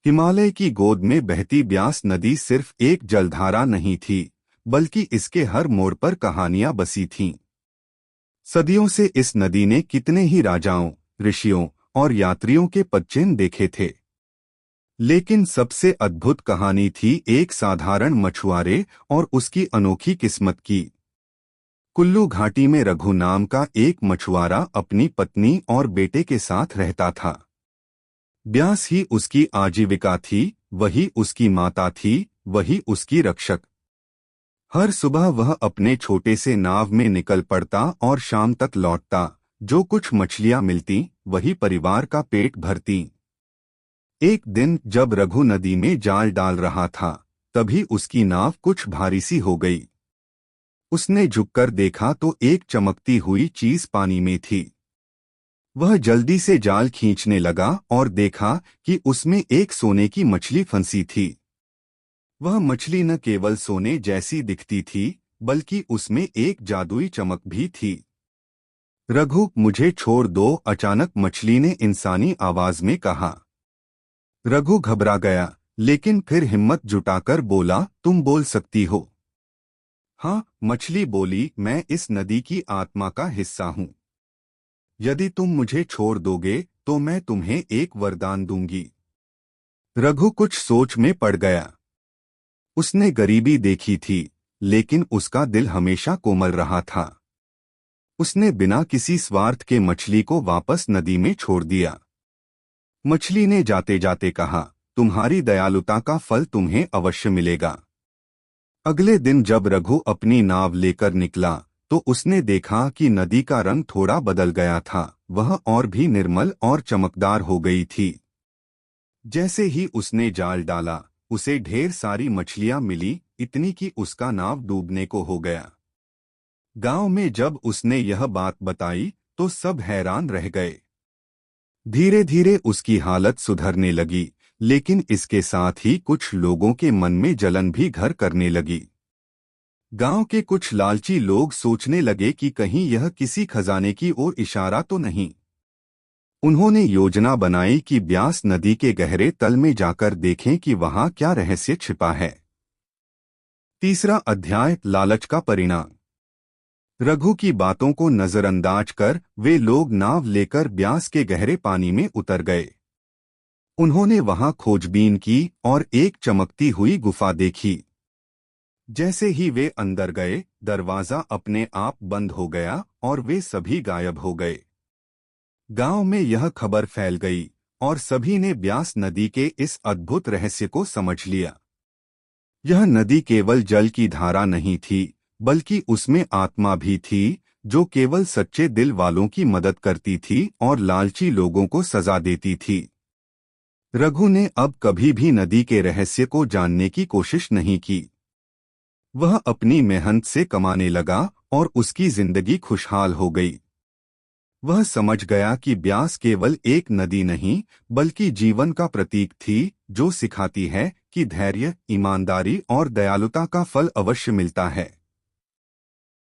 हिमालय की गोद में बहती ब्यास नदी सिर्फ एक जलधारा नहीं थी, बल्कि इसके हर मोड़ पर कहानियां बसी थीं। सदियों से इस नदी ने कितने ही राजाओं, ऋषियों और यात्रियों के पदचिह्न देखे थे। लेकिन सबसे अद्भुत कहानी थी एक साधारण मछुआरे और उसकी अनोखी किस्मत की। कुल्लू घाटी में रघु नाम का एक मछुआरा अपनी पत्नी और बेटे के साथ रहता था। ब्यास ही उसकी आजीविका थी, वही उसकी माता थी, वही उसकी रक्षक। हर सुबह वह अपने छोटे से नाव में निकल पड़ता और शाम तक लौटता। जो कुछ मछलियां मिलती वही परिवार का पेट भरती। एक दिन जब रघु नदी में जाल डाल रहा था, तभी उसकी नाव कुछ भारी सी हो गई। उसने झुककर देखा तो एक चमकती हुई चीज पानी में थी। वह जल्दी से जाल खींचने लगा और देखा कि उसमें एक सोने की मछली फंसी थी। वह मछली न केवल सोने जैसी दिखती थी, बल्कि उसमें एक जादुई चमक भी थी। रघु, मुझे छोड़ दो, अचानक मछली ने इंसानी आवाज में कहा। रघु घबरा गया, लेकिन फिर हिम्मत जुटाकर बोला, तुम बोल सकती हो। हाँ, मछली बोली, मैं इस नदी की आत्मा का हिस्सा हूँ। यदि तुम मुझे छोड़ दोगे तो मैं तुम्हें एक वरदान दूंगी। रघु कुछ सोच में पड़ गया। उसने गरीबी देखी थी, लेकिन उसका दिल हमेशा कोमल रहा था। उसने बिना किसी स्वार्थ के मछली को वापस नदी में छोड़ दिया। मछली ने जाते जाते कहा, तुम्हारी दयालुता का फल तुम्हें अवश्य मिलेगा। अगले दिन जब रघु अपनी नाव लेकर निकला, तो उसने देखा कि नदी का रंग थोड़ा बदल गया था। वह और भी निर्मल और चमकदार हो गई थी। जैसे ही उसने जाल डाला, उसे ढेर सारी मछलियां मिली, इतनी कि उसका नाव डूबने को हो गया। गांव में जब उसने यह बात बताई तो सब हैरान रह गए। धीरे धीरे उसकी हालत सुधरने लगी, लेकिन इसके साथ ही कुछ लोगों के मन में जलन भी घर करने लगी। गांव के कुछ लालची लोग सोचने लगे कि कहीं यह किसी खजाने की ओर इशारा तो नहीं। उन्होंने योजना बनाई कि ब्यास नदी के गहरे तल में जाकर देखें कि वहां क्या रहस्य छिपा है। तीसरा अध्याय, लालच का परिणाम। रघु की बातों को नजरअंदाज कर वे लोग नाव लेकर ब्यास के गहरे पानी में उतर गए। उन्होंने वहां खोजबीन की और एक चमकती हुई गुफा देखी। जैसे ही वे अंदर गए, दरवाजा अपने आप बंद हो गया और वे सभी गायब हो गए। गांव में यह खबर फैल गई और सभी ने ब्यास नदी के इस अद्भुत रहस्य को समझ लिया। यह नदी केवल जल की धारा नहीं थी, बल्कि उसमें आत्मा भी थी, जो केवल सच्चे दिल वालों की मदद करती थी और लालची लोगों को सजा देती थी। रघु ने अब कभी भी नदी के रहस्य को जानने की कोशिश नहीं की। वह अपनी मेहनत से कमाने लगा और उसकी जिंदगी खुशहाल हो गई। वह समझ गया कि ब्यास केवल एक नदी नहीं, बल्कि जीवन का प्रतीक थी, जो सिखाती है कि धैर्य, ईमानदारी और दयालुता का फल अवश्य मिलता है।